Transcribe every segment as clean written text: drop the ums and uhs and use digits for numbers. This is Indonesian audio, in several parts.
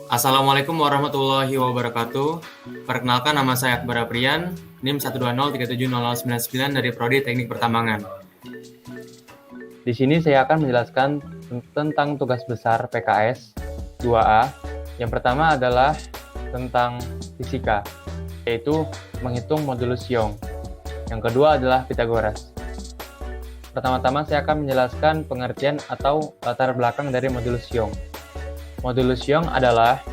Assalamualaikum warahmatullahi wabarakatuh. Perkenalkan, nama saya Akbar Aprian, NIM 120370099 dari Prodi Teknik Pertambangan. Di sini saya akan menjelaskan tentang tugas besar PKS 2A. Yang pertama adalah tentang fisika, yaitu menghitung modulus Young. Yang kedua adalah Pythagoras. Pertama-tama saya akan menjelaskan pengertian atau latar belakang dari modulus Young. Modulus Young adalah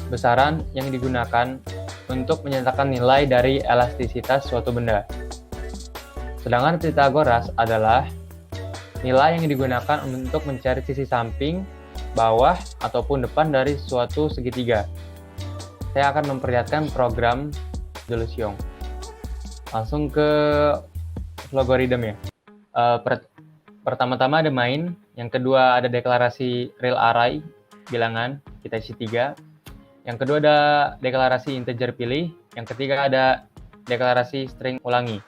besaran yang digunakan untuk menyatakan nilai dari elastisitas suatu benda. Sedangkan Pythagoras adalah nilai yang digunakan untuk mencari sisi samping, bawah, ataupun depan dari suatu segitiga. Saya akan memperlihatkan program modulus Young. Langsung ke logaritma ya. Pertama-tama ada main, yang kedua ada deklarasi real array, bilangan, kita isi 3. Yang kedua ada deklarasi integer pilih, yang ketiga ada deklarasi string ulangi.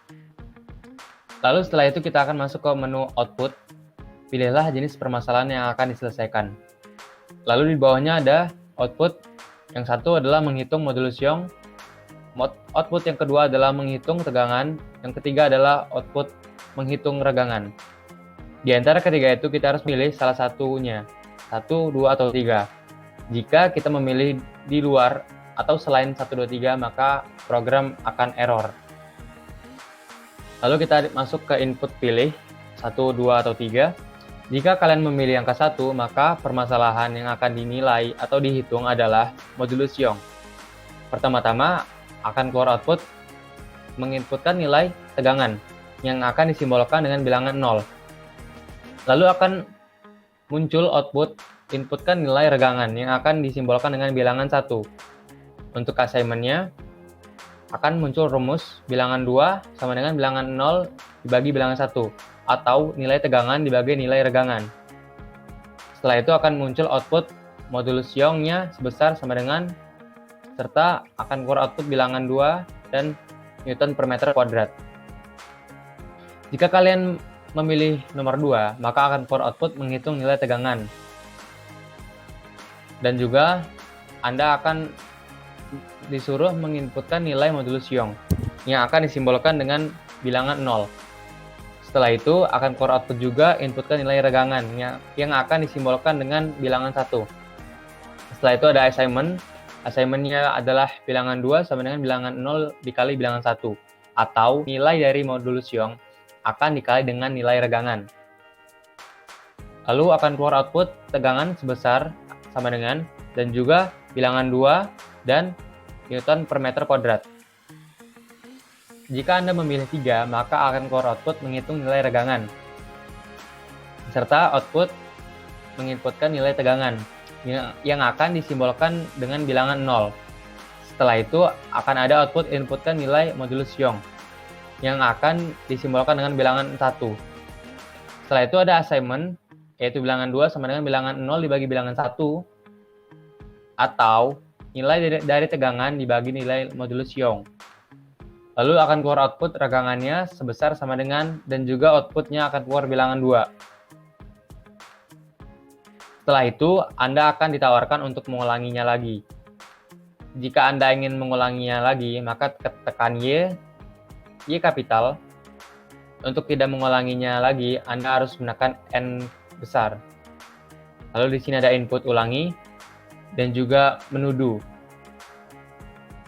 Lalu setelah itu kita akan masuk ke menu output. Pilihlah jenis permasalahan yang akan diselesaikan. Lalu di bawahnya ada output. Yang satu adalah menghitung modulus Young. Output yang kedua adalah menghitung tegangan. Yang ketiga adalah output menghitung regangan. Di antara ketiga itu kita harus pilih salah satunya. 1, 2, atau 3. Jika kita memilih di luar atau selain 1, 2, 3, maka program akan error. Lalu kita masuk ke input pilih 1, 2, atau 3. Jika kalian memilih angka 1, maka permasalahan yang akan dinilai atau dihitung adalah modulus Young. Pertama-tama akan keluar output menginputkan nilai tegangan yang akan disimbolkan dengan bilangan 0. Lalu akan muncul output inputkan nilai regangan yang akan disimbolkan dengan bilangan 1. Untuk assignment-nya akan muncul rumus bilangan 2 sama dengan bilangan 0 dibagi bilangan 1, atau nilai tegangan dibagi nilai regangan. Setelah itu akan muncul output modulus Young-nya sebesar sama dengan, serta akan keluar output bilangan 2 dan Newton per meter kuadrat. Jika kalian memilih nomor 2, maka akan keluar output menghitung nilai tegangan. Dan juga Anda akan disuruh menginputkan nilai modulus Young yang akan disimbolkan dengan bilangan 0. Setelah itu akan keluar output juga inputkan nilai regangan yang akan disimbolkan dengan bilangan 1. Setelah itu ada assignment. Assignment-nya adalah bilangan 2 sama dengan bilangan 0 dikali bilangan 1, atau nilai dari modulus Young akan dikali dengan nilai regangan. Lalu akan keluar output tegangan sebesar sama dengan, dan juga bilangan 2 dan Newton per meter kuadrat. Jika Anda memilih 3, maka akan keluar output menghitung nilai regangan, serta output menginputkan nilai tegangan yang akan disimbolkan dengan bilangan 0. Setelah itu akan ada output inputkan nilai modulus Young yang akan disimbolkan dengan bilangan 1. Setelah itu ada assignment, yaitu bilangan 2 sama dengan bilangan 0 dibagi bilangan 1, atau nilai dari tegangan dibagi nilai modulus Young. Lalu akan keluar output regangannya sebesar sama dengan, dan juga outputnya akan keluar bilangan 2. Setelah itu, Anda akan ditawarkan untuk mengulanginya lagi. Jika Anda ingin mengulanginya lagi, maka tekan Y kapital. Untuk tidak mengulanginya lagi, Anda harus menekan N besar. Lalu di sini ada input ulangi dan juga menuduh.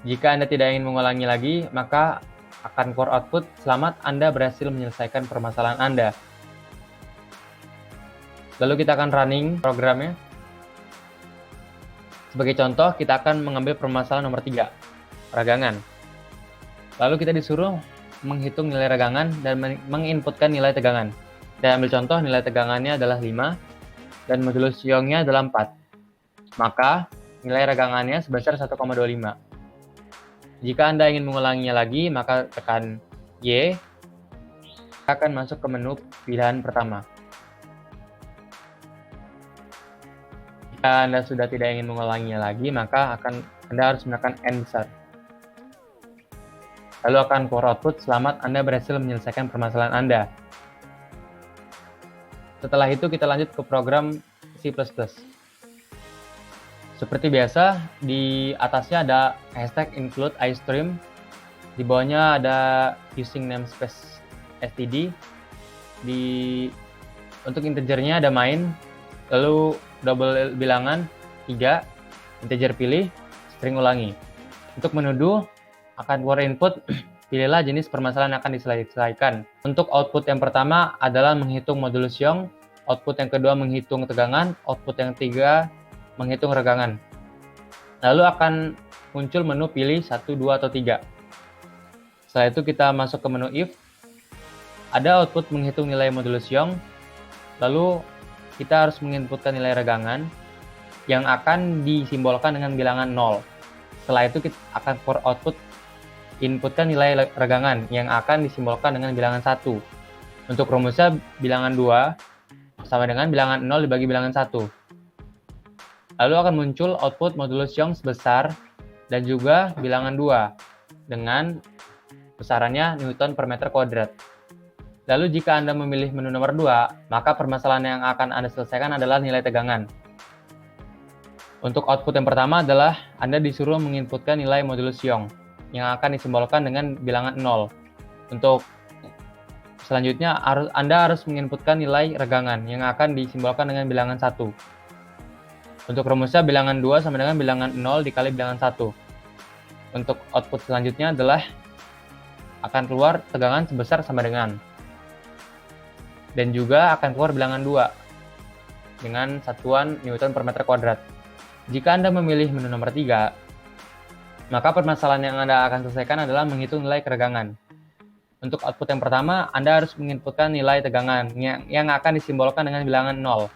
Jika Anda tidak ingin mengulangi lagi, maka akan keluar output selamat Anda berhasil menyelesaikan permasalahan Anda. Lalu kita akan running programnya. Sebagai contoh, kita akan mengambil permasalahan nomor 3, regangan. Lalu kita disuruh menghitung nilai regangan dan menginputkan nilai tegangan. Saya ambil contoh, nilai tegangannya adalah 5 dan modulus Young-nya adalah 4. Maka nilai regangannya sebesar 1,25. Jika Anda ingin mengulanginya lagi, maka tekan Y. Akan masuk ke menu pilihan pertama. Jika Anda sudah tidak ingin mengulanginya lagi, maka Anda harus menekan N besar. Lalu akan keluar output, selamat Anda berhasil menyelesaikan permasalahan Anda. Setelah itu kita lanjut ke program C++. Seperti biasa, di atasnya ada hashtag include iStream, di bawahnya ada using namespace std, untuk integernya ada main, lalu double bilangan 3, integer pilih, string ulangi. Untuk menuduh akan keluar input, pilihlah jenis permasalahan yang akan diselesaikan. Untuk output yang pertama adalah menghitung modulus Young, output yang kedua menghitung tegangan, output yang ketiga menghitung regangan. Lalu akan muncul menu pilih 1, 2, atau 3. Setelah itu kita masuk ke menu if, ada output menghitung nilai modulus Young, lalu kita harus menginputkan nilai regangan yang akan disimbolkan dengan bilangan 0. Setelah itu kita akan keluar output inputkan nilai regangan yang akan disimbolkan dengan bilangan 1. Untuk rumusnya bilangan 2 sama dengan bilangan 0 dibagi bilangan 1. Lalu akan muncul output modulus Young sebesar dan juga bilangan 2 dengan besarannya Newton per meter kuadrat. Lalu jika Anda memilih menu nomor 2, maka permasalahan yang akan Anda selesaikan adalah nilai tegangan. Untuk output yang pertama adalah Anda disuruh menginputkan nilai modulus Young yang akan disimbolkan dengan bilangan 0. Untuk selanjutnya Anda harus menginputkan nilai regangan yang akan disimbolkan dengan bilangan 1. Untuk rumusnya bilangan 2 sama dengan bilangan 0 dikali bilangan 1. Untuk output selanjutnya adalah akan keluar tegangan sebesar sama dengan, dan juga akan keluar bilangan 2 dengan satuan Newton per meter kuadrat. Jika Anda memilih menu nomor 3, maka permasalahan yang Anda akan selesaikan adalah menghitung nilai keregangan. Untuk output yang pertama, Anda harus menginputkan nilai tegangan yang akan disimbolkan dengan bilangan 0.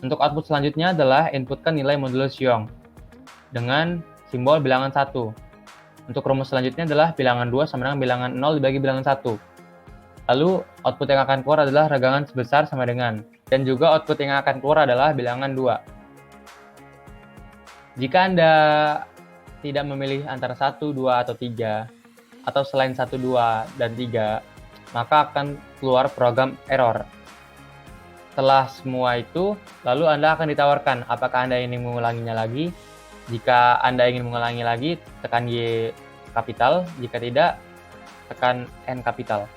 Untuk output selanjutnya adalah inputkan nilai modulus Young dengan simbol bilangan 1. Untuk rumus selanjutnya adalah bilangan 2 sama dengan bilangan 0 dibagi bilangan 1. Lalu output yang akan keluar adalah regangan sebesar sama dengan, dan juga output yang akan keluar adalah bilangan 2. Jika Anda tidak memilih antara 1, 2, atau 3, atau selain 1, 2, dan 3, maka akan keluar program error. Setelah semua itu, lalu Anda akan ditawarkan apakah Anda ingin mengulanginya lagi. Jika Anda ingin mengulangi lagi, tekan Y kapital. Jika tidak, tekan N kapital.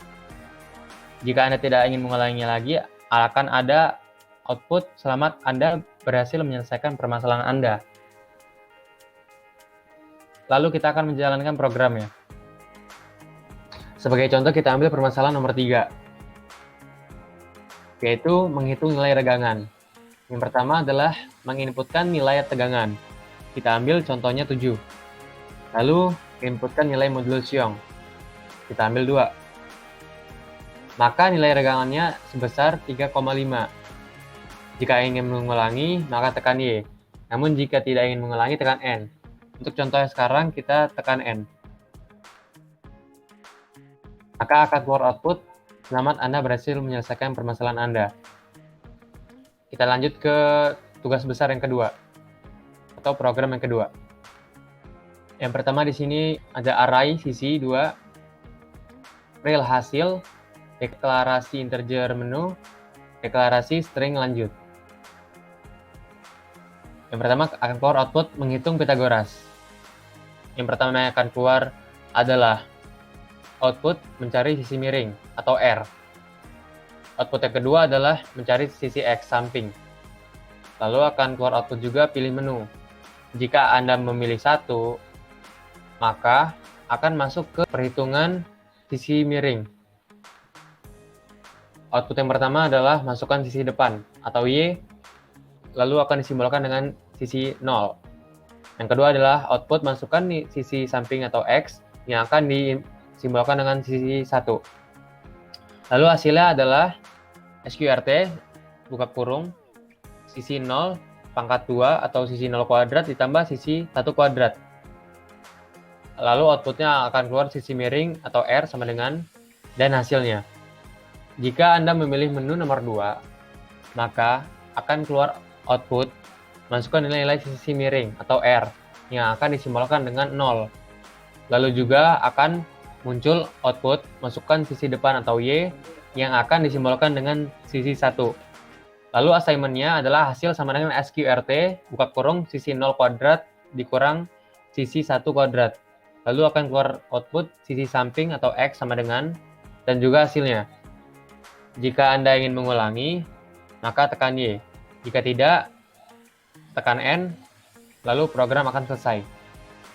Jika Anda tidak ingin mengulanginya lagi, akan ada output selamat Anda berhasil menyelesaikan permasalahan Anda. Lalu kita akan menjalankan programnya. Sebagai contoh kita ambil permasalahan nomor 3, yaitu menghitung nilai regangan. Yang pertama adalah menginputkan nilai tegangan. Kita ambil contohnya 7. Lalu inputkan nilai modulus Young. Kita ambil 2. Maka nilai regangannya sebesar 3,5. Jika ingin mengulangi, maka tekan Y. Namun jika tidak ingin mengulangi, tekan N. Untuk contohnya sekarang, kita tekan N. Maka akan keluar output, selamat Anda berhasil menyelesaikan permasalahan Anda. Kita lanjut ke tugas besar yang kedua, atau program yang kedua. Yang pertama di sini ada array sisi 2, real hasil, deklarasi integer menu, deklarasi string lanjut. Yang pertama akan keluar output menghitung Pythagoras. Yang pertama yang akan keluar adalah output mencari sisi miring atau R. Output yang kedua adalah mencari sisi X samping. Lalu akan keluar output juga pilih menu. Jika Anda memilih 1, maka akan masuk ke perhitungan sisi miring. Output yang pertama adalah masukkan sisi depan atau Y, lalu akan disimbolkan dengan sisi 0. Yang kedua adalah output masukkan sisi samping atau X yang akan disimbolkan dengan sisi 1. Lalu hasilnya adalah sqrt, buka kurung, sisi 0 pangkat 2 atau sisi 0 kuadrat ditambah sisi 1 kuadrat. Lalu outputnya akan keluar sisi miring atau R sama dengan, dan hasilnya. Jika Anda memilih menu nomor 2, maka akan keluar output masukkan nilai-nilai sisi miring atau R yang akan disimbolkan dengan 0. Lalu juga akan muncul output masukkan sisi depan atau Y yang akan disimbolkan dengan sisi 1. Lalu assignment-nya adalah hasil sama dengan SQRT, buka kurung, sisi 0 kuadrat, dikurang sisi 1 kuadrat. Lalu akan keluar output sisi samping atau X sama dengan, dan juga hasilnya. Jika Anda ingin mengulangi, maka tekan Y. Jika tidak, tekan N, lalu program akan selesai.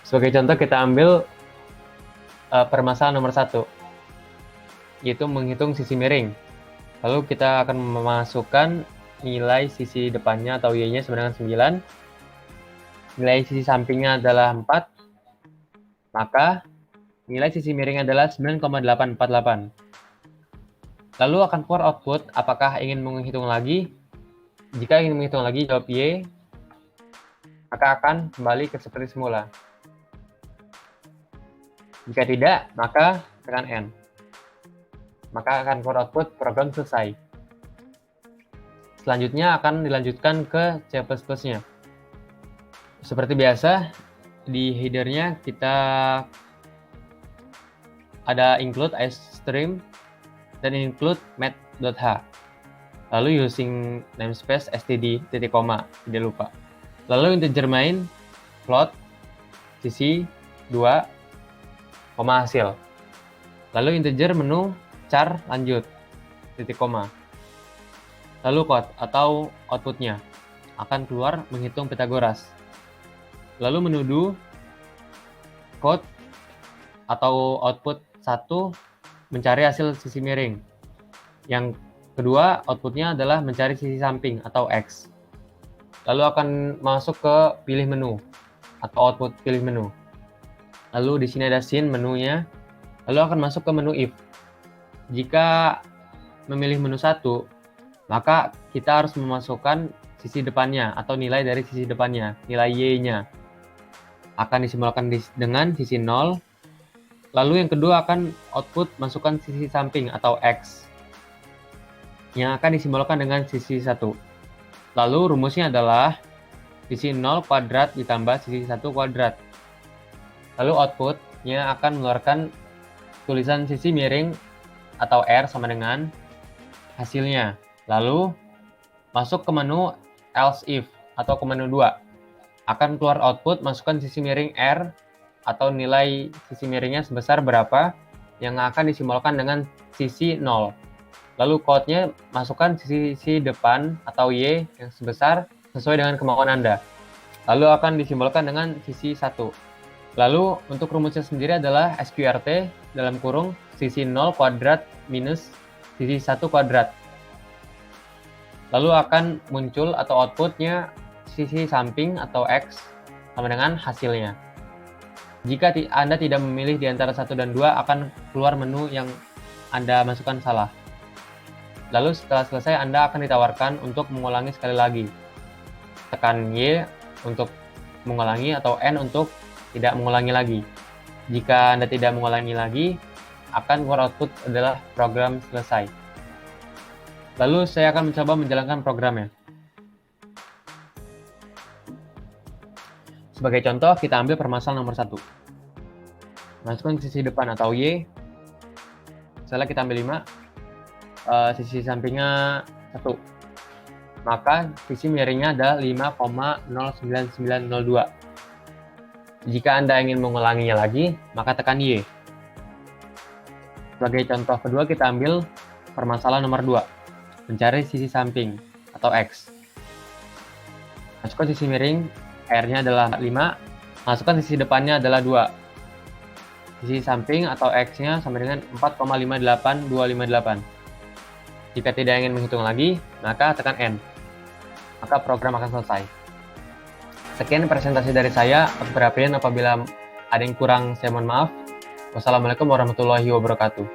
Sebagai contoh kita ambil permasalahan nomor 1, yaitu menghitung sisi miring. Lalu kita akan memasukkan nilai sisi depannya atau Y-nya sama dengan 9. Nilai sisi sampingnya adalah 4. Maka nilai sisi miring adalah 9,848. Lalu akan keluar output apakah ingin menghitung lagi. Jika ingin menghitung lagi, jawab Y. Maka akan kembali ke seperti semula. Jika tidak, maka tekan N. Maka akan keluar output program selesai. Selanjutnya akan dilanjutkan ke C++-nya. Seperti biasa, di header-nya kita ada include iStream dan include math.h. Lalu using namespace std, titik koma, tidak lupa. Lalu integer main, float, sisi 2, koma hasil. Lalu integer menu, char, lanjut, titik koma. Lalu code atau outputnya akan keluar menghitung Pythagoras. Lalu menu do, code atau output 1 mencari hasil sisi miring. Yang kedua outputnya adalah mencari sisi samping atau X. Lalu akan masuk ke pilih menu atau output pilih menu. Lalu di sini ada scene menunya. Lalu akan masuk ke menu if. Jika memilih menu 1, maka kita harus memasukkan sisi depannya atau nilai dari sisi depannya, nilai Y-nya. Akan disimbolkan dengan sisi 0. Lalu yang kedua akan output masukkan sisi samping atau X, yang akan disimbolkan dengan sisi 1. Lalu rumusnya adalah sisi 0 kuadrat ditambah sisi 1 kuadrat. Lalu outputnya akan mengeluarkan tulisan sisi miring atau R sama dengan hasilnya. Lalu masuk ke menu else if atau ke menu 2. Akan keluar output masukkan sisi miring R atau nilai sisi miringnya sebesar berapa yang akan disimbolkan dengan sisi 0. Lalu code-nya masukkan sisi depan atau Y yang sebesar sesuai dengan kemauan Anda. Lalu akan disimbolkan dengan sisi 1. Lalu untuk rumusnya sendiri adalah SQRT dalam kurung sisi 0 kuadrat minus sisi 1 kuadrat. Lalu akan muncul atau outputnya sisi samping atau X sama dengan hasilnya. Jika Anda tidak memilih di antara 1 dan 2, akan keluar menu yang Anda masukkan salah. Lalu setelah selesai, Anda akan ditawarkan untuk mengulangi sekali lagi. Tekan Y untuk mengulangi atau N untuk tidak mengulangi lagi. Jika Anda tidak mengulangi lagi, akan keluar output adalah program selesai. Lalu saya akan mencoba menjalankan programnya. Sebagai contoh, kita ambil permasalahan nomor 1. Masukkan sisi depan atau Y. Misalnya kita ambil 5. Sisi sampingnya 1. Maka sisi miringnya ada 5,09902. Jika Anda ingin mengulanginya lagi, maka tekan Y. Sebagai contoh kedua, kita ambil permasalahan nomor 2. Mencari sisi samping atau X. Masukkan sisi miring, R-nya adalah 5. Masukkan sisi depannya adalah 2. Sisi samping atau X-nya sama dengan 4,58258. Jika tidak ingin menghitung lagi, maka tekan N. Maka program akan selesai. Sekian presentasi dari saya. Apabila ada yang kurang, saya mohon maaf. Wassalamualaikum warahmatullahi wabarakatuh.